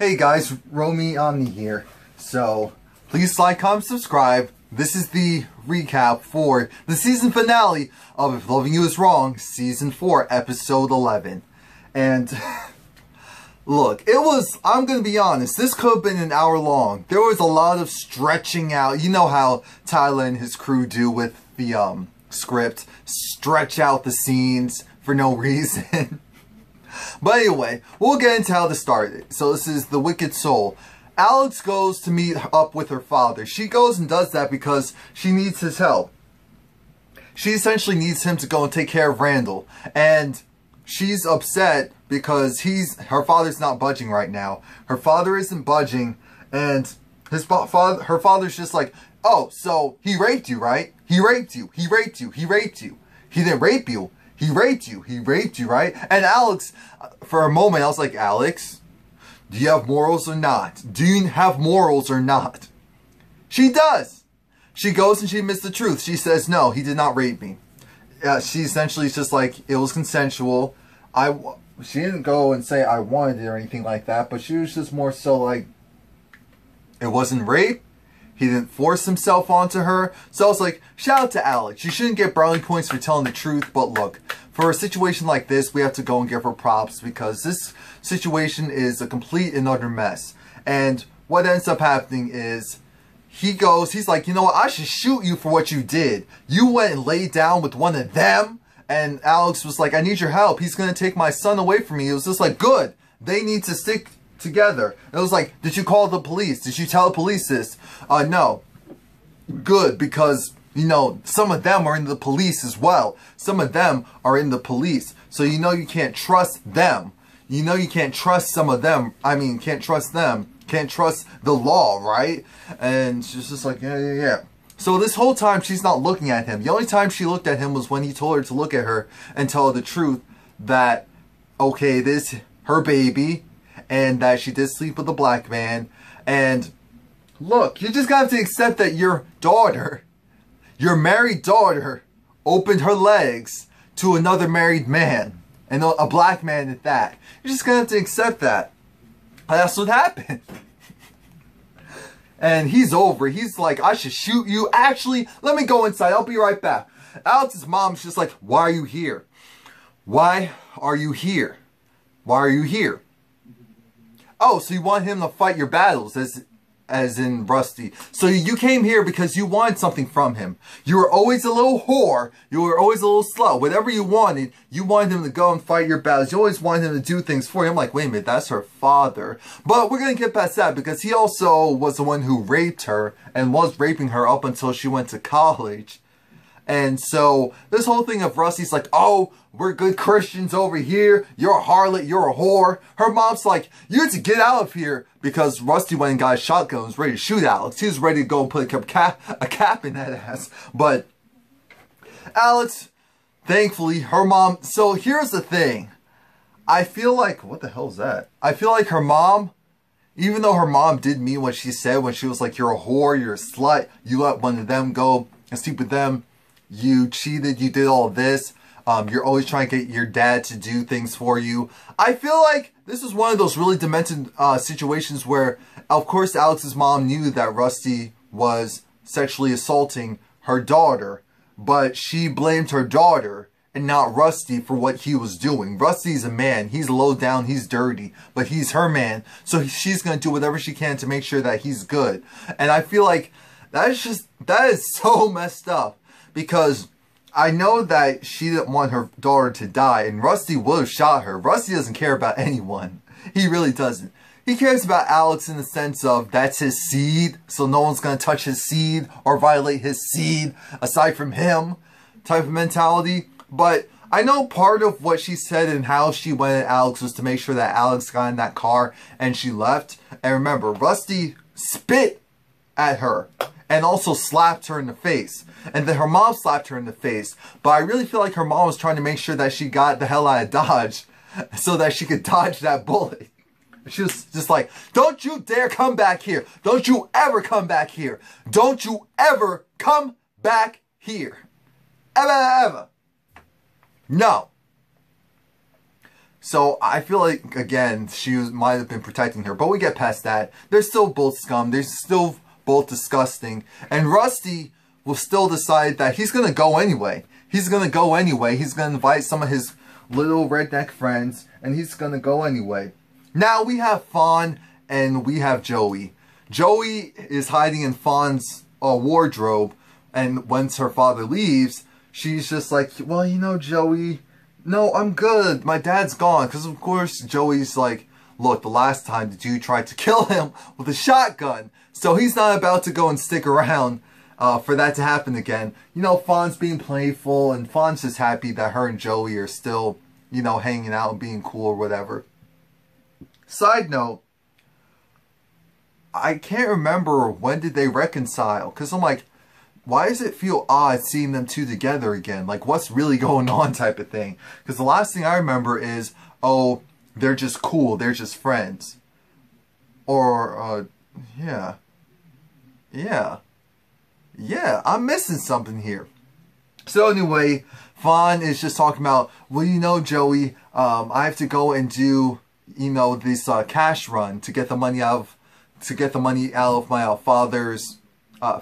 Hey guys, Romie Omni here. So, please like, comment, subscribe. This is the recap for the season finale of If Loving You Is Wrong, Season 4, Episode 11. And, look, I'm gonna be honest, this could have been an hour long. There was a lot of stretching out. You know how Tyler and his crew do with the script. Stretch out the scenes for no reason. But anyway, we'll get into how this started. So this is the Wicked Soul. Alex goes to meet up with her father. She goes and does that because she needs his help. She essentially needs him to go and take care of Randall. And she's upset because her father's not budging right now. Her father isn't budging, and her father's just like, oh, so he raped you, right? He raped you. He raped you. He raped you. He didn't rape you. He raped you. He raped you, right? And Alex, for a moment, I was like, Alex, do you have morals or not? Do you have morals or not? She does. She goes and she admits the truth. She says, no, he did not rape me. She essentially is just like, it was consensual. She didn't go and say I wanted it or anything like that, but she was just more so like, it wasn't rape. He didn't force himself onto her. So I was like, shout out to Alex. You shouldn't get brownie points for telling the truth. But look, for a situation like this, we have to go and give her props because this situation is a complete and utter mess. And what ends up happening is he's like, you know what? I should shoot you for what you did. You went and laid down with one of them. And Alex was like, I need your help. He's going to take my son away from me. It was just like, good. They need to stick together. It was like, did you call the police? Did you tell the police this? No. Good, because, you know, some of them are in the police as well. Some of them are in the police. So you know you can't trust them. You know you can't trust some of them. I mean, can't trust them. Can't trust the law, right? And she's just like, yeah. So this whole time she's not looking at him. The only time she looked at him was when he told her to look at her and tell her the truth that, okay, this her baby, and that she did sleep with a black man. And look, you just got to accept that your daughter, your married daughter, opened her legs to another married man. And a black man at that. You're just going to have to accept that. That's what happened. And he's over. He's like, I should shoot you. Actually, let me go inside. I'll be right back. Alex's mom's just like, why are you here? Why are you here? Why are you here? Oh, so you want him to fight your battles, as in Rusty. So you came here because you wanted something from him. You were always a little whore. You were always a little slut. Whatever you wanted him to go and fight your battles. You always wanted him to do things for you. I'm like, wait a minute, that's her father. But we're going to get past that because he also was the one who raped her and was raping her up until she went to college. And so, this whole thing of Rusty's like, oh, we're good Christians over here. You're a harlot. You're a whore. Her mom's like, you need to get out of here. Because Rusty went and got a shotgun and was ready to shoot Alex. He was ready to go and put a cap in that ass. But Alex, thankfully, her mom... So, here's the thing. I feel like... What the hell is that? I feel like her mom... Even though her mom did mean what she said when she was like, you're a whore, you're a slut, you let one of them go and sleep with them. You cheated, you did all this. You're always trying to get your dad to do things for you. I feel like this was one of those really demented situations where, of course, Alex's mom knew that Rusty was sexually assaulting her daughter. But she blamed her daughter and not Rusty for what he was doing. Rusty's a man. He's low down. He's dirty. But he's her man. So she's going to do whatever she can to make sure that he's good. And I feel like that is so messed up. Because I know that she didn't want her daughter to die, and Rusty would have shot her. Rusty doesn't care about anyone. He really doesn't. He cares about Alex in the sense of that's his seed, so no one's going to touch his seed or violate his seed aside from him type of mentality. But I know part of what she said and how she went at Alex was to make sure that Alex got in that car and she left. And remember, Rusty spit at her. And also slapped her in the face. And then her mom slapped her in the face. But I really feel like her mom was trying to make sure that she got the hell out of Dodge. So that she could dodge that bullet. She was just like, don't you dare come back here. Don't you ever come back here. Don't you ever come back here. Ever, ever. No. So I feel like, again, might have been protecting her. But we get past that. They're still both scum. They're still both disgusting. And Rusty will still decide that he's going to go anyway. He's going to go anyway. He's going to invite some of his little redneck friends. And he's going to go anyway. Now we have Fawn and we have Joey. Joey is hiding in Fawn's wardrobe. And once her father leaves, she's just like, well, you know, Joey, no, I'm good. My dad's gone. Because, of course, Joey's like, look, the last time the dude tried to kill him with a shotgun. So he's not about to go and stick around for that to happen again. You know, Fawn's being playful. And Fawn's just happy that her and Joey are still, you know, hanging out and being cool or whatever. Side note, I can't remember when did they reconcile. Because I'm like, why does it feel odd seeing them two together again? Like, what's really going on type of thing? Because the last thing I remember is, oh, they're just cool. They're just friends. Or, yeah. Yeah. Yeah, I'm missing something here. So anyway, Fawn is just talking about, well, you know, Joey, I have to go and do, you know, this cash run to get the money out of my father's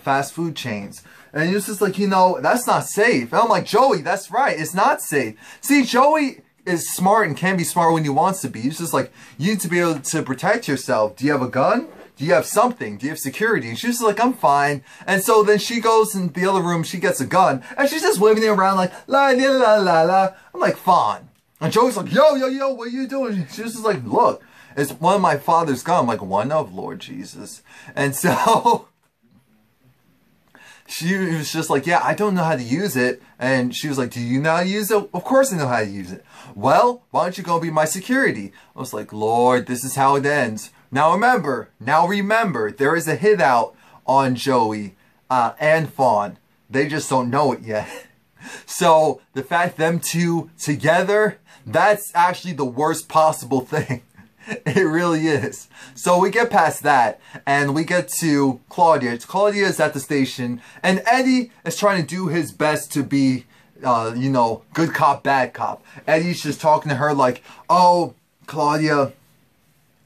fast food chains. And he was just like, you know, that's not safe. And I'm like, Joey, that's right. It's not safe. See, Joey is smart and can be smart when he wants to be. He's just like, you need to be able to protect yourself. Do you have a gun? Do you have something? Do you have security? And she's just like, I'm fine. And so then she goes in the other room, she gets a gun, and she's just waving it around like, la, la, la, la, la. I'm like, Fawn. And Joey's like, yo, yo, yo, what are you doing? She's just like, look, it's one of my father's gun. I'm like, one of, Lord Jesus. And so she was just like, yeah, I don't know how to use it. And she was like, do you know how to use it? Of course I know how to use it. Well, why don't you go be my security? I was like, Lord, this is how it ends. Now remember, there is a hit out on Joey and Fawn. They just don't know it yet. So the fact them two together, that's actually the worst possible thing. It really is. So we get past that, and we get to Claudia. Claudia is at the station, and Eddie is trying to do his best to be, you know, good cop, bad cop. Eddie's just talking to her like, oh, Claudia,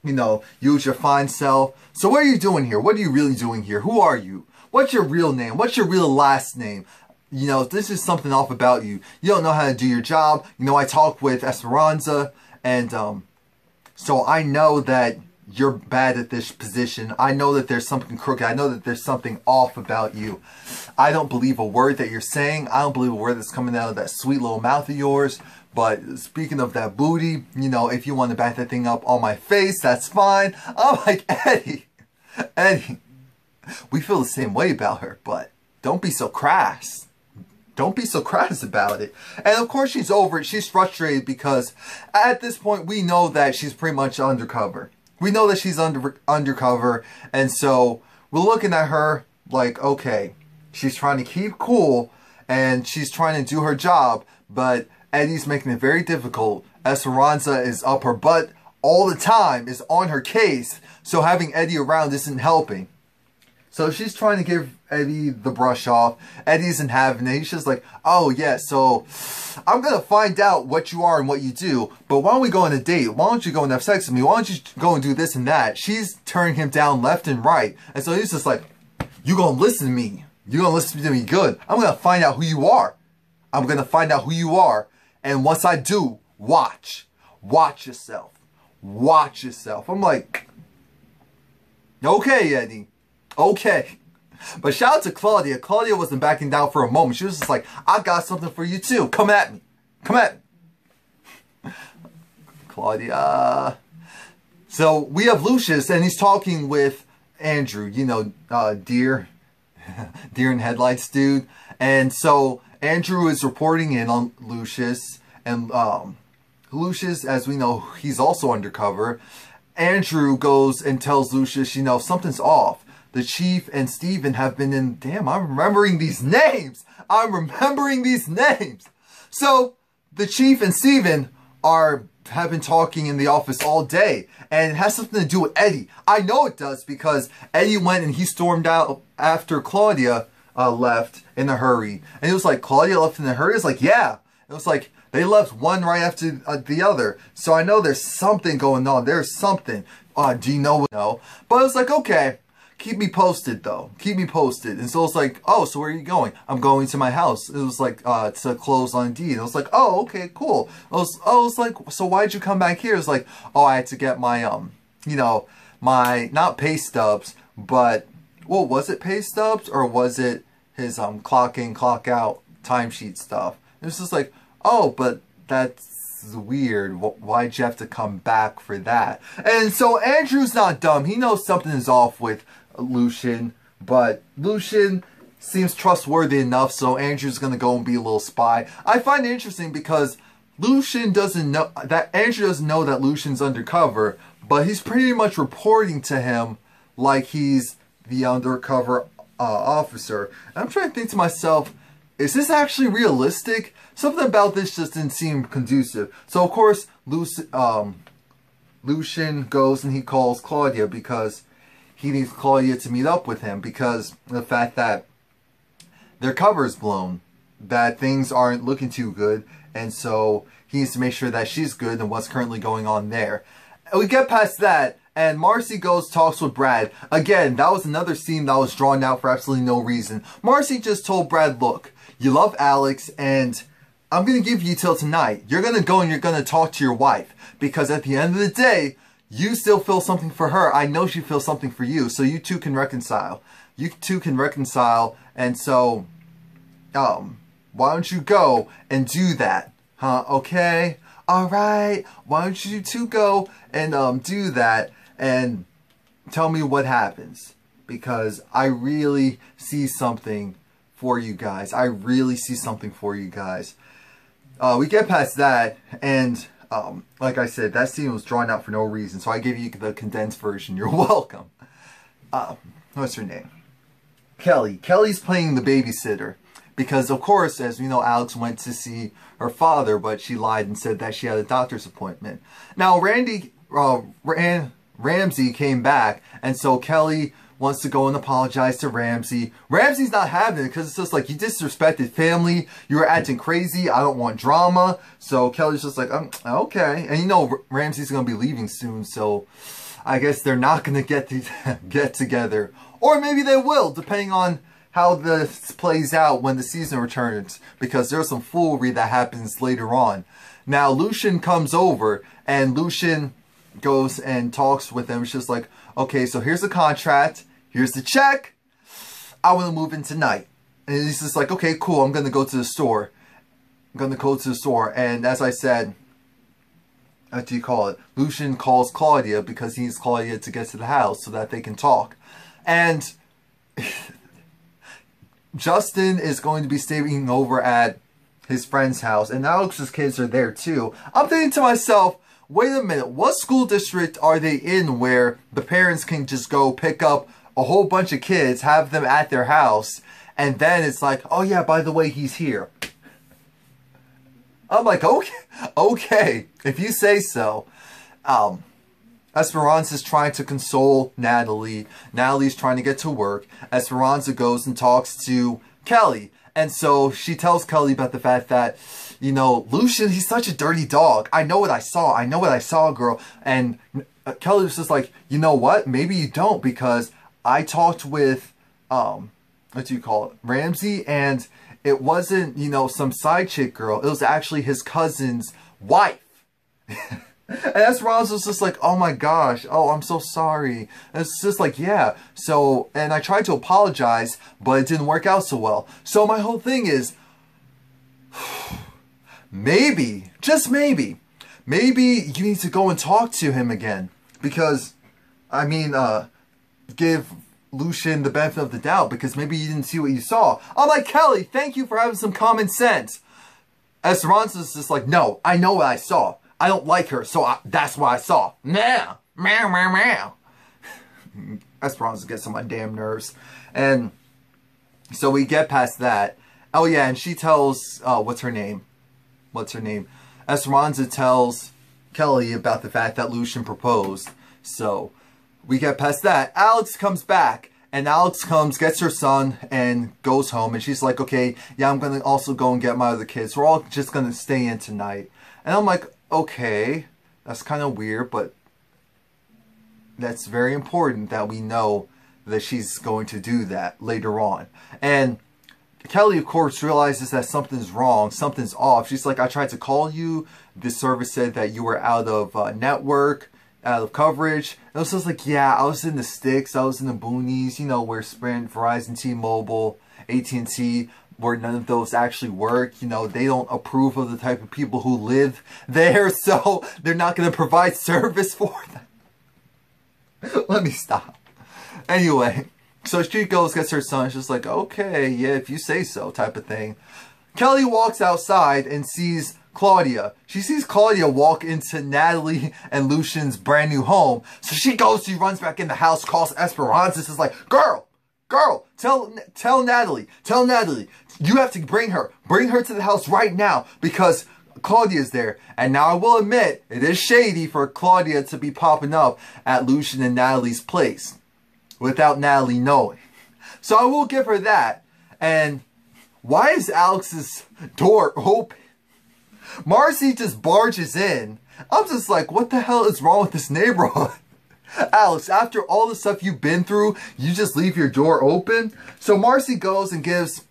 you know, use your fine self. So what are you doing here? What are you really doing here? Who are you? What's your real name? What's your real last name? You know, this is something off about you. You don't know how to do your job. You know, I talked with Esperanza, and so I know that you're bad at this position. I know that there's something crooked. I know that there's something off about you. I don't believe a word that you're saying. I don't believe a word that's coming out of that sweet little mouth of yours. But speaking of that booty, you know, if you want to back that thing up on my face, that's fine. I'm like, Eddie, we feel the same way about her, but don't be so crass. Don't be so crass about it. And of course she's over it. She's frustrated because at this point we know that she's pretty much undercover. We know that she's undercover. And so we're looking at her like, okay, she's trying to keep cool and she's trying to do her job. But Eddie's making it very difficult. Esperanza is up her butt all the time, is on her case. So having Eddie around isn't helping. So she's trying to give Eddie the brush off. Eddie isn't having it. He's just like, oh yeah, so I'm going to find out what you are and what you do. But why don't we go on a date? Why don't you go and have sex with me? Why don't you go and do this and that? She's turning him down left and right. And so he's just like, you going to listen to me. You're going to listen to me good. I'm going to find out who you are. I'm going to find out who you are. And once I do, watch. Watch yourself. Watch yourself. I'm like, okay, Eddie. Okay. But shout out to Claudia. Claudia wasn't backing down for a moment. She was just like, I got something for you too. Come at me. Come at me. Claudia. So we have Lucius and he's talking with Andrew. You know, deer in headlights dude. And so Andrew is reporting in on Lucius. And Lucius, as we know, he's also undercover. Andrew goes and tells Lucius, you know, something's off. The Chief and Steven have been in... Damn, I'm remembering these names. I'm remembering these names. So, the Chief and Steven have been talking in the office all day. And it has something to do with Eddie. I know it does because Eddie went and he stormed out after Claudia left in a hurry. And it was like, Claudia left in a hurry? It's like, yeah. It was like, They left one right after the other. So I know there's something going on. There's something. Do you know? No. But I was like, okay, keep me posted though. Keep me posted. And so it's like, oh, so where are you going? I'm going to my house. It was like, to close on Indeed. And I was like, oh, okay, cool. I was like, so why'd you come back here? It was like, oh, I had to get my, you know, my, not pay stubs, but, well, was it pay stubs or was it his, clock in, clock out timesheet stuff? It was just like, oh, but that's weird. Why'd you have to come back for that? And so Andrew's not dumb. He knows something is off with Lushion, but Lushion seems trustworthy enough, so Andrew's gonna go and be a little spy. I find it interesting because Lushion doesn't know that Andrew doesn't know that Lushin's undercover, but he's pretty much reporting to him like he's the undercover officer. And I'm trying to think to myself, is this actually realistic? Something about this just didn't seem conducive. So of course, Lushion goes and he calls Claudia because he needs Claudia to meet up with him because of the fact that their cover is blown, that things aren't looking too good, and so he needs to make sure that she's good and what's currently going on there. And we get past that, and Marcy goes, talks with Brad. Again, that was another scene that was drawn out for absolutely no reason. Marcy just told Brad, look, you love Alex, and I'm going to give you till tonight. You're going to go and you're going to talk to your wife. Because at the end of the day, you still feel something for her. I know she feels something for you. So you two can reconcile. You two can reconcile. And so, why don't you go and do that? Huh? Okay? Alright. Why don't you two go and do that and tell me what happens. Because I really see something for you guys. I really see something for you guys. We get past that, and like I said, that scene was drawn out for no reason, so I gave you the condensed version. You're welcome. What's her name? Kelly. Kelly's playing the babysitter. Because, of course, as we know, Alex went to see her father, but she lied and said that she had a doctor's appointment. Now, Ramsey came back, and so Kelly wants to go and apologize to Ramsey. Ramsey's not having it because it's just like, you disrespected family. You were acting crazy. I don't want drama. So Kelly's just like, okay. And you know Ramsey's going to be leaving soon, so I guess they're not going to get together. Or maybe they will, depending on how this plays out when the season returns, because there's some foolery that happens later on. Now, Lushion comes over, and Lushion goes and talks with him. It's just like, okay, so here's the contract, here's the check, I want to move in tonight. And he's just like, okay, cool, I'm going to go to the store. I'm going to go to the store. And as I said, what do you call it? Lushion calls Claudia because he needs Claudia to get to the house so that they can talk. And Justin is going to be staying over at his friend's house, and Alex's kids are there too. I'm thinking to myself, wait a minute, what school district are they in where the parents can just go pick up a whole bunch of kids, have them at their house, and then it's like, oh yeah, by the way, he's here. I'm like, okay, if you say so. Esperanza's trying to console Natalie. Natalie's trying to get to work. Esperanza goes and talks to Kelly. And so she tells Kelly about the fact that, you know, Lushion, he's such a dirty dog. I know what I saw. I know what I saw, girl. And Kelly was just like, you know what? Maybe you don't, because I talked with, what do you call it? Ramsey, and it wasn't, you know, some side chick girl. It was actually his cousin's wife. And Esperanza was just like, oh my gosh, oh, I'm so sorry. And it's just like, yeah. So, and I tried to apologize, but it didn't work out so well. So my whole thing is, maybe, just maybe you need to go and talk to him again. Because, I mean, give Lushion the benefit of the doubt, because maybe you didn't see what you saw. I'm like, Kelly, thank you for having some common sense. Esperanza's just like, no, I know what I saw. I don't like her, so that's what I saw. Meow, meow, meow, meow. Esperanza gets on my damn nerves. And so we get past that. Oh yeah, and she tells, what's her name? Esperanza tells Kelly about the fact that Lushion proposed. So we get past that. Alex comes back, And Alex comes, gets her son, and goes home. And she's like, okay, yeah, I'm going to also go and get my other kids. We're all just going to stay in tonight. And I'm like, okay, that's kind of weird, but that's very important that we know that she's going to do that later on. And Kelly, of course, realizes that something's wrong, something's off. She's like, I tried to call you. The service said that you were out of network, out of coverage. And I was just like, yeah, I was in the sticks. I was in the boonies, you know, where Sprint, Verizon, T-Mobile, AT&T, where none of those actually work. You know, they don't approve of the type of people who live there, so they're not going to provide service for them. Let me stop. Anyway, so she goes, gets her son. She's like, okay, yeah, if you say so, type of thing. Kelly walks outside and sees Claudia. She sees Claudia walk into Natalie and Lucian's brand new home. So she goes, she runs back in the house, calls Esperanza. Is like, girl, tell Natalie, you have to bring her to the house right now because Claudia's there. And now I will admit, it is shady for Claudia to be popping up at Lucian and Natalie's place without Natalie knowing. So I will give her that. And why is Alex's door open? Marcy just barges in. I'm just like, what the hell is wrong with this neighborhood? Alex, after all the stuff you've been through, you just leave your door open? So Marcy goes and gives,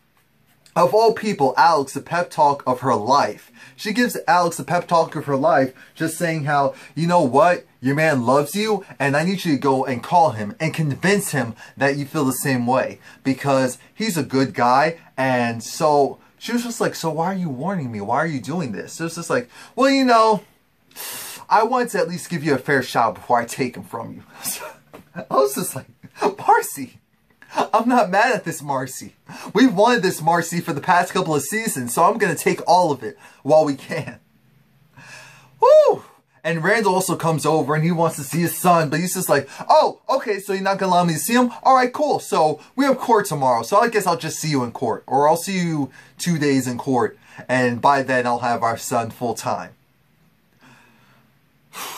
of all people, Alex a pep talk of her life. She gives Alex a pep talk of her life, just saying how, you know what, your man loves you, and I need you to go and call him and convince him that you feel the same way. Because he's a good guy, and so she was just like, so why are you warning me? Why are you doing this? So it's just like, well, you know, I wanted to at least give you a fair shot before I take him from you. I was just like, Marcy, I'm not mad at this Marcy. We've wanted this Marcy for the past couple of seasons, so I'm going to take all of it while we can. Woo! And Randall also comes over and he wants to see his son, but he's just like, oh, okay, so you're not going to allow me to see him? All right, cool. So we have court tomorrow, so I guess I'll just see you in court. Or I'll see you 2 days in court, and by then I'll have our son full time.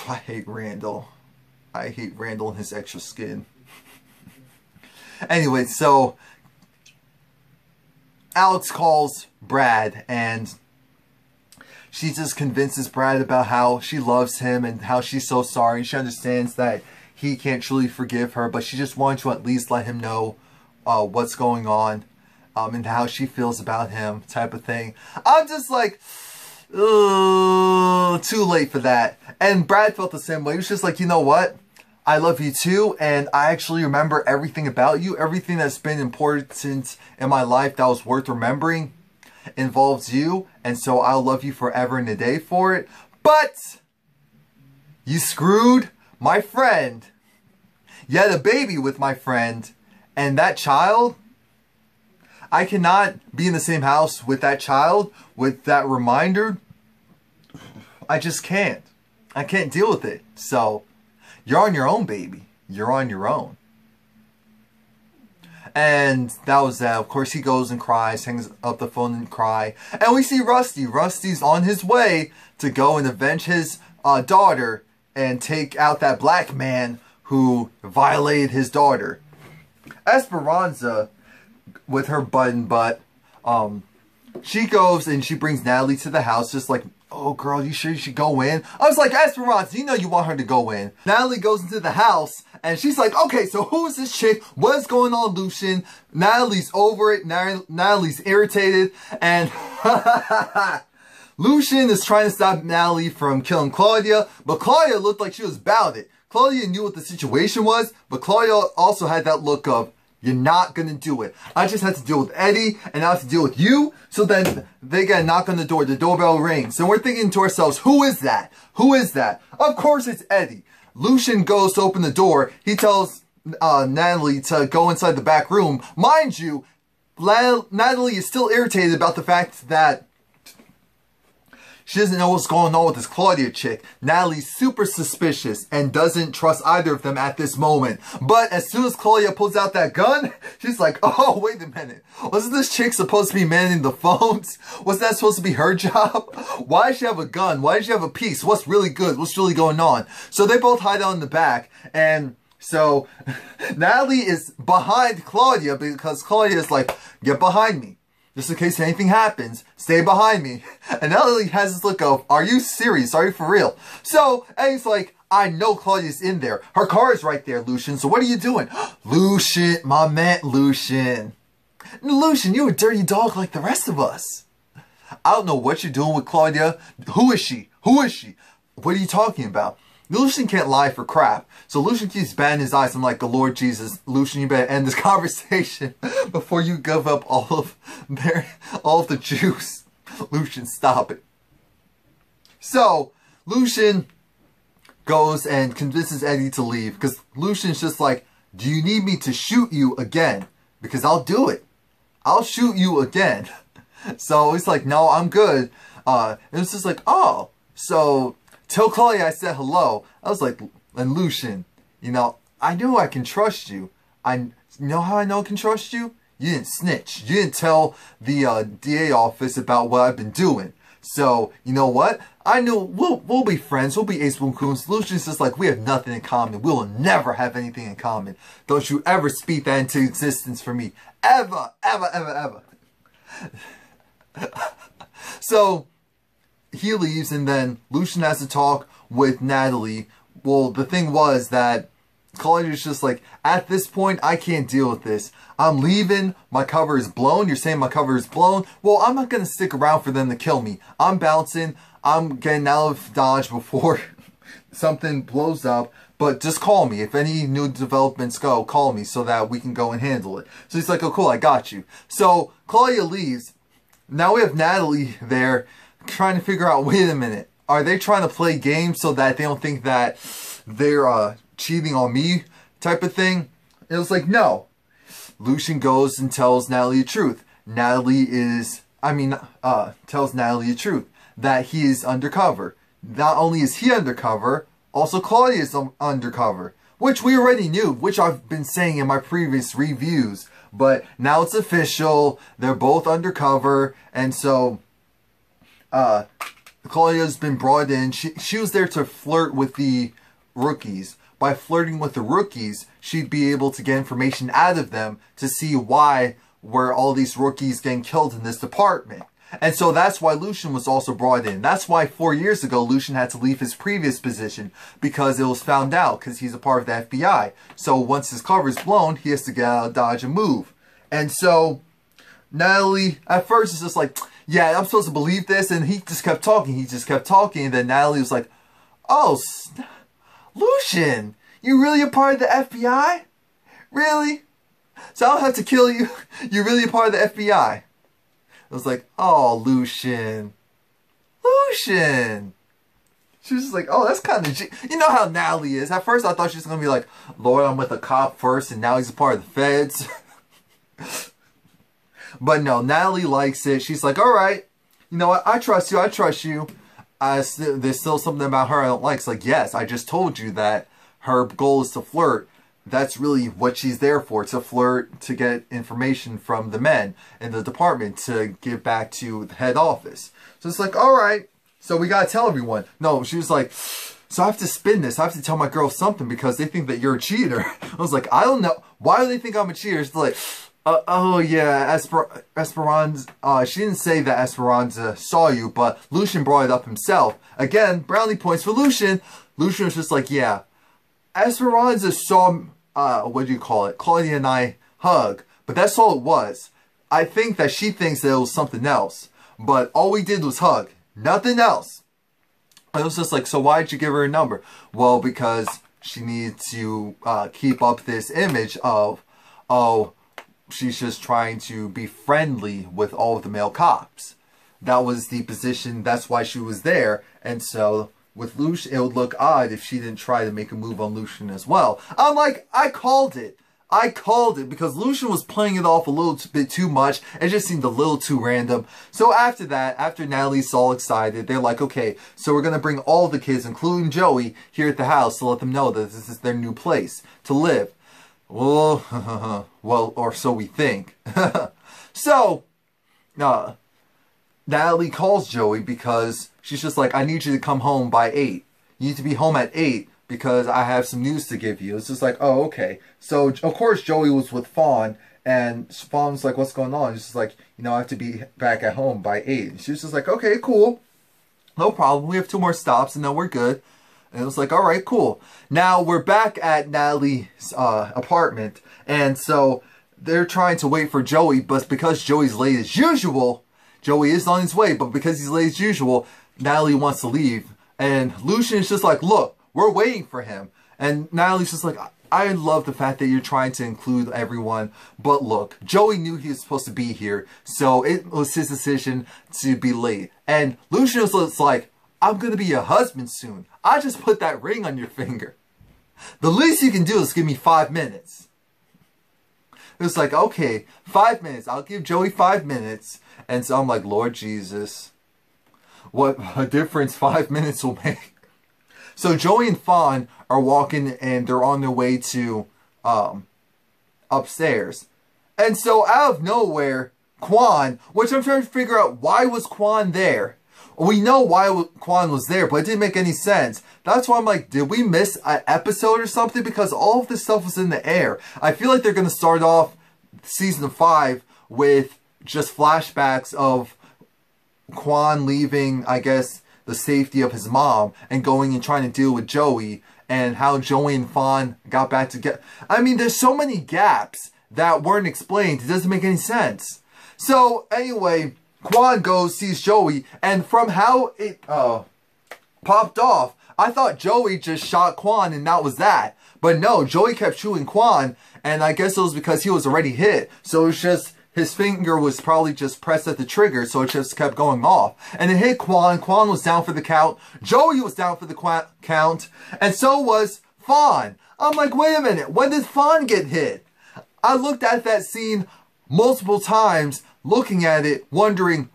I hate Randall. I hate Randall and his extra skin. Anyway, so Alex calls Brad and she just convinces Brad about how she loves him and how she's so sorry. She understands that he can't truly forgive her, but she just wanted to at least let him know what's going on and how she feels about him, type of thing. I'm just like, too late for that. And Brad felt the same way. He was just like, you know what? I love you too, and I actually remember everything about you. Everything that's been important in my life that was worth remembering involves you, and so I'll love you forever and a day for it. But you screwed my friend. You had a baby with my friend, and that child, I cannot be in the same house with that child, with that reminder. I just can't. I can't deal with it. So you're on your own, baby. You're on your own. And that was that. Of course, he goes and cries, hangs up the phone and cry. And we see Rusty. Rusty's on his way to go and avenge his daughter and take out that black man who violated his daughter. Esperanza, with her button butt, she goes and she brings Natalie to the house, just like, oh girl, you sure you should go in? I was like, Esperanza, you know you want her to go in. Natalie goes into the house and she's like, okay, so who is this chick? What's going on, Lucian? Natalie's over it. Natalie's irritated. And Lucian is trying to stop Natalie from killing Claudia, but Claudia looked like she was about it. Claudia knew what the situation was, but Claudia also had that look of, you're not going to do it. I just had to deal with Eddie, and now I have to deal with you. So then they get a knock on the door. The doorbell rings. And we're thinking to ourselves, who is that? Who is that? Of course it's Eddie. Lucian goes to open the door. He tells Natalie to go inside the back room. Mind you, Natalie is still irritated about the fact that she doesn't know what's going on with this Claudia chick. Natalie's super suspicious and doesn't trust either of them at this moment. But as soon as Claudia pulls out that gun, she's like, oh, wait a minute. Wasn't this chick supposed to be manning the phones? Was that supposed to be her job? Why does she have a gun? Why does she have a piece? What's really good? What's really going on? So they both hide out in the back, and So Natalie is behind Claudia because Claudia is like, get behind me. Just in case anything happens, stay behind me. And Natalie has this look of, are you serious? Are you for real? So Eddie's like, I know Claudia's in there. Her car is right there, Lushion. So what are you doing? Lushion, my man, Lushion. Lushion, you're a dirty dog like the rest of us. I don't know what you're doing with Claudia. Who is she? Who is she? What are you talking about? Lushion can't lie for crap. So Lushion keeps batting his eyes. I'm like, the Lord Jesus, Lushion, you better end this conversation before you give up all of the juice. Lushion, stop it. So Lushion goes and convinces Eddie to leave because Lushien's just like, do you need me to shoot you again? Because I'll do it. I'll shoot you again. So he's like, no, I'm good. And it's just like, oh, so tell Claudia I said hello. I was like, and Lushion, you know, I know I can trust you. You know how I know I can trust you? You didn't snitch. You didn't tell the DA office about what I've been doing. So, you know what? I know we'll be friends. We'll be ace boom coons. Lucian's just like, we have nothing in common. We will never have anything in common. Don't you ever speak that into existence for me. Ever, ever, ever, ever. So he leaves and then Lushion has to talk with Natalie. Well, the thing was that Claudia's just like, at this point, I can't deal with this. I'm leaving. My cover is blown. You're saying my cover is blown? Well, I'm not going to stick around for them to kill me. I'm bouncing. I'm getting out of Dodge before something blows up. But just call me. If any new developments go, call me so that we can go and handle it. So he's like, oh, cool, I got you. So Claudia leaves. Now we have Natalie there trying to figure out, wait a minute. Are they trying to play games so that they don't think that they're cheating on me type of thing? It was like, no. Lushion goes and tells Natalie the truth. Tells Natalie the truth. That he is undercover. Not only is he undercover, also Claudia is undercover. Which we already knew, which I've been saying in my previous reviews. But now it's official. They're both undercover. And so Claudia's been brought in. She was there to flirt with the rookies. By flirting with the rookies, she'd be able to get information out of them to see why were all these rookies getting killed in this department. And so that's why Lushion was also brought in. That's why 4 years ago Lushion had to leave his previous position because it was found out because he's a part of the FBI. So once his cover is blown, he has to get out of Dodge and move. And so Natalie at first is just like, yeah, I'm supposed to believe this. And he just kept talking. He just kept talking. And then Natalie was like, oh, Lushion, you really a part of the FBI? Really? So I don't have to kill you? You're really a part of the FBI? I was like, oh, Lushion. Lushion. She was just like, oh, that's kind of... You know how Natalie is. At first I thought she was going to be like, Lord, I'm with a cop first and now he's a part of the feds. But no, Natalie likes it. She's like, all right, you know what? I trust you. I trust you. There's still something about her I don't like. It's like, yes, I just told you that her goal is to flirt. That's really what she's there for, to flirt, to get information from the men in the department to give back to the head office. So it's like, all right, so we got to tell everyone. No, she was like, so I have to spin this. I have to tell my girls something because they think that you're a cheater. I was like, I don't know. Why do they think I'm a cheater? It's like, oh yeah, Esperanza, she didn't say that Esperanza saw you, but Lushion brought it up himself. Again, brownie points for Lushion. Lushion was just like, yeah, Esperanza saw, what do you call it? Claudia and I hug, but that's all it was. I think that she thinks that it was something else, but all we did was hug, nothing else. It was just like, so why'd you give her a number? Well, because she needed to keep up this image of, oh, she's just trying to be friendly with all of the male cops. That was the position, that's why she was there. And so with Lushion, it would look odd if she didn't try to make a move on Lushion as well. I'm like, I called it. I called it because Lushion was playing it off a little bit too much. It just seemed a little too random. So after that, after Natalie's all excited, they're like, okay, so we're going to bring all the kids, including Joey, here at the house to let them know that this is their new place to live. Well, well, or so we think. So, Natalie calls Joey because she's just like, I need you to come home by 8. You need to be home at 8 because I have some news to give you. It's just like, oh, okay. So, of course, Joey was with Fawn, and Fawn's like, what's going on? She's just like, you know, I have to be back at home by 8. And she was just like, okay, cool. No problem. We have 2 more stops, and then we're good. And it was like, all right, cool. Now, we're back at Natalie's apartment, and so they're trying to wait for Joey, but because Joey's late as usual, Joey is on his way, but because he's late as usual, Natalie wants to leave. And Lushion is just like, look, we're waiting for him. And Natalie's just like, I love the fact that you're trying to include everyone, but look, Joey knew he was supposed to be here, so it was his decision to be late. And Lushion was like, I'm gonna be your husband soon. I just put that ring on your finger. The least you can do is give me 5 minutes. It was like, okay, 5 minutes. I'll give Joey 5 minutes. And so I'm like, Lord Jesus, what a difference 5 minutes will make. So Joey and Fawn are walking and they're on their way to upstairs. And so out of nowhere, Quan, which I'm trying to figure out, why was Quan there? We know why Quan was there, but it didn't make any sense. That's why I'm like, did we miss an episode or something? Because all of this stuff was in the air. I feel like they're going to start off season 5 with just flashbacks of Quan leaving, I guess, the safety of his mom and going and trying to deal with Joey and how Joey and Fawn got back together. I mean, there's so many gaps that weren't explained. It doesn't make any sense. So anyway, Quan goes, sees Joey, and from how it popped off, I thought Joey just shot Quan and that was that. But no, Joey kept shooting Quan, and I guess it was because he was already hit. So it was just, his finger was probably just pressed at the trigger, so it just kept going off. And it hit Quan. Quan was down for the count. Joey was down for the count. And so was Fawn. I'm like, wait a minute, when did Fawn get hit? I looked at that scene multiple times, looking at it, wondering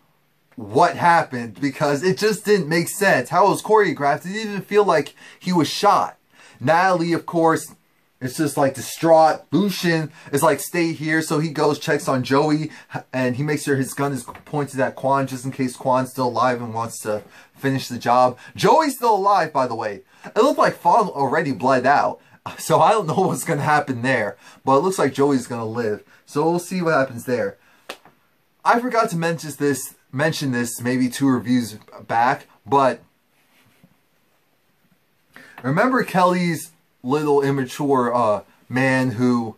what happened, because it just didn't make sense. How it was choreographed, it didn't even feel like he was shot. Natalie, of course, is just like distraught. Lushion is like, stay here. So he goes, checks on Joey, and he makes sure his gun is pointed at Quan, just in case Quan's still alive and wants to finish the job. Joey's still alive, by the way. It looked like Fawn already bled out. So I don't know what's going to happen there. But it looks like Joey's going to live. So we'll see what happens there. I forgot to mention this maybe 2 reviews back, but remember Kelly's little immature man who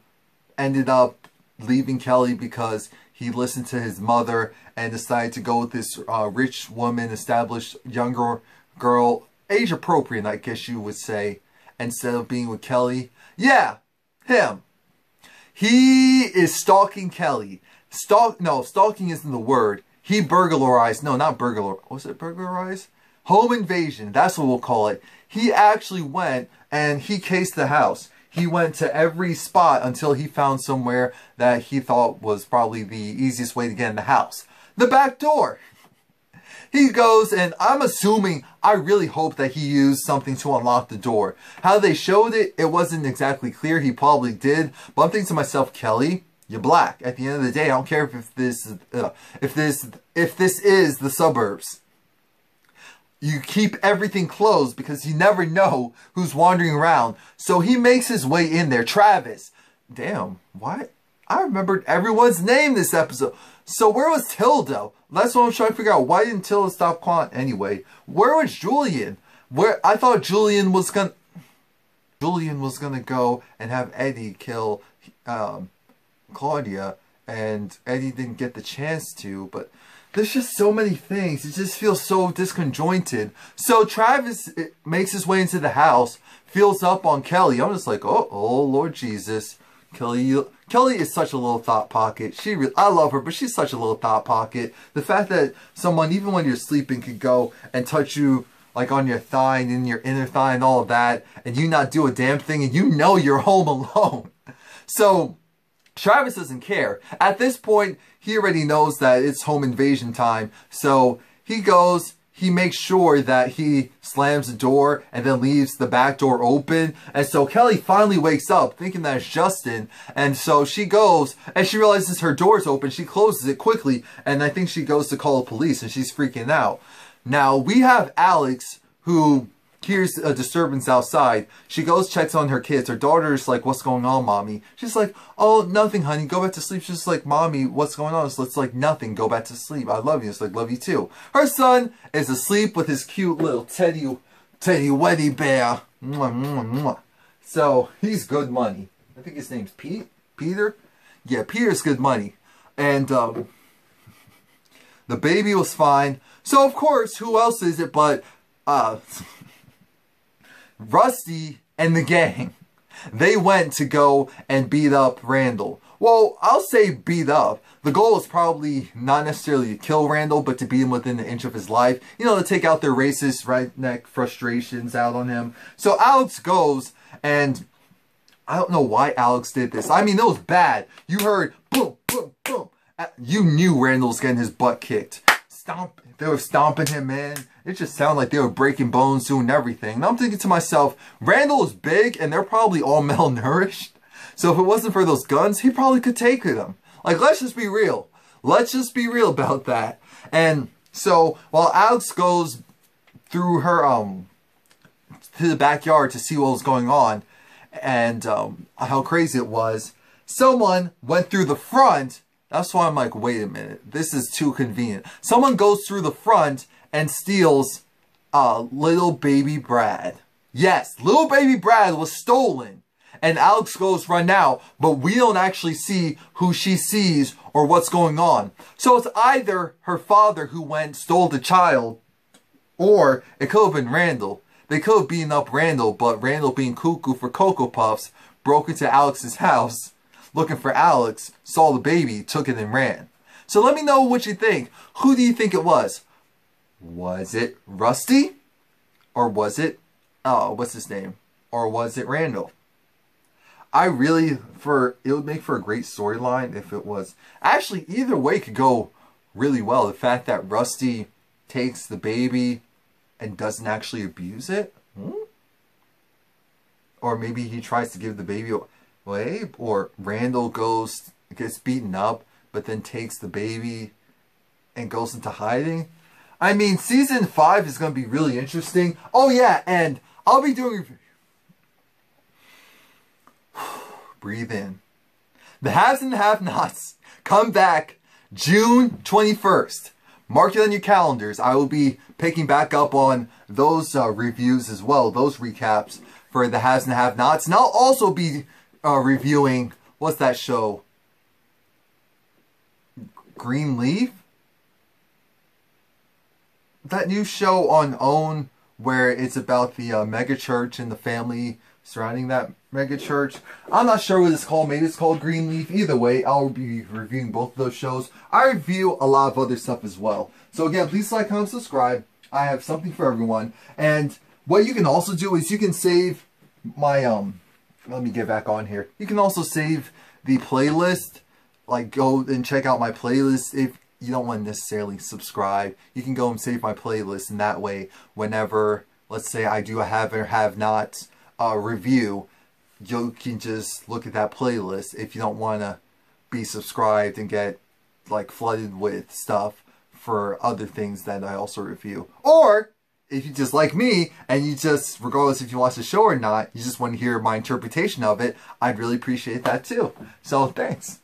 ended up leaving Kelly because he listened to his mother and decided to go with this rich woman, established younger girl, age appropriate, I guess you would say, instead of being with Kelly? Yeah, him. He is stalking Kelly. Stalking isn't the word. He burglarized, no, not burglar, was it burglarize? Home invasion, that's what we'll call it. He actually went and he cased the house. He went to every spot until he found somewhere that he thought was probably the easiest way to get in the house. The back door. He goes, and I'm assuming, I really hope that he used something to unlock the door. How they showed it, it wasn't exactly clear. He probably did. But I'm thinking to myself, Kelly, you're black. At the end of the day, I don't care if this is the suburbs. You keep everything closed because you never know who's wandering around. So he makes his way in there. Travis. Damn, what? I remembered everyone's name this episode. So where was Tilda? That's what I'm trying to figure out. Why didn't Tilda stop Quan anyway? Where was Julian? I thought Julian was gonna go and have Eddie kill Claudia, and Eddie didn't get the chance to, but there's just so many things. It just feels so disconjointed. So Travis makes his way into the house, feels up on Kelly. I'm just like, oh Lord Jesus. Kelly is such a little thought pocket. I love her, but she's such a little thought pocket. The fact that someone, even when you're sleeping, could go and touch you like on your thigh and in your inner thigh and all of that, and you not do a damn thing, and you know you're home alone. So Travis doesn't care. At this point, he already knows that it's home invasion time. So he goes, he makes sure that he slams the door and then leaves the back door open. And so Kelly finally wakes up thinking that it's Justin. And so she goes and she realizes her door's open. She closes it quickly. And I think she goes to call the police and she's freaking out. Now we have Alex, who hears a disturbance outside. She goes, checks on her kids. Her daughter's like, what's going on, mommy? She's like, oh, nothing, honey. Go back to sleep. She's like, mommy, what's going on? So it's like, nothing. Go back to sleep. I love you. It's like, love you too. Her son is asleep with his cute little teddy weddy bear. Mwah, mwah, mwah. So he's good money. I think his name's Peter? Yeah, Peter's good money. And the baby was fine. So of course, who else is it but Rusty and the gang? They went to go and beat up Randall. Well, I'll say beat up. The goal is probably not necessarily to kill Randall, but to beat him within an inch of his life. You know, to take out their racist redneck frustrations out on him. So Alex goes, and I don't know why Alex did this. I mean, it was bad. You heard boom, boom, boom. You knew Randall was getting his butt kicked. They were stomping him, man. It just sounded like they were breaking bones, doing everything. And I'm thinking to myself, Randall is big, and they're probably all malnourished. So if it wasn't for those guns, he probably could take them. Like, let's just be real. Let's just be real about that. And so, while Alex goes through her, to the backyard to see what was going on, and how crazy it was, someone went through the front. That's why I'm like, wait a minute, this is too convenient. Someone goes through the front and steals little baby Brad. Yes, little baby Brad was stolen. And Alex goes run out, but we don't actually see who she sees or what's going on. So it's either her father who went stole the child, or it could have been Randall. They could have beaten up Randall, but Randall, being cuckoo for Cocoa Puffs, broke into Alex's house looking for Alex, saw the baby, took it and ran. So let me know what you think. Who do you think it was? Was it Rusty? Or was it, what's his name? Or was it Randall? I really, it would make for a great storyline if it was. Actually, either way could go really well. The fact that Rusty takes the baby and doesn't actually abuse it. Or maybe he tries to give the baby away. Or Randall gets beaten up, but then takes the baby and goes into hiding. I mean, season 5 is going to be really interesting. Oh yeah, and I'll be doing... Breathe in. The Haves and the Have-Nots come back June 21st. Mark it on your calendars. I will be picking back up on those reviews as well, those recaps for the Haves and the Have-Nots. And I'll also be reviewing, what's that show? Greenleaf? That new show on OWN where it's about the mega church and the family surrounding that mega church. I'm not sure what it's called. Maybe it's called Greenleaf. Either way, I'll be reviewing both of those shows. I review a lot of other stuff as well. So again, please like, comment, subscribe. I have something for everyone. And what you can also do is you can save my, let me get back on here. You can also save the playlist. Like, go and check out my playlist. If you don't want to necessarily subscribe, you can go and save my playlist. And that way, whenever, let's say I do a have or have not review, you can just look at that playlist if you don't want to be subscribed and get like flooded with stuff for other things that I also review. Or if you just like me and you just, regardless if you watch the show or not, you just want to hear my interpretation of it, I'd really appreciate that too. So thanks.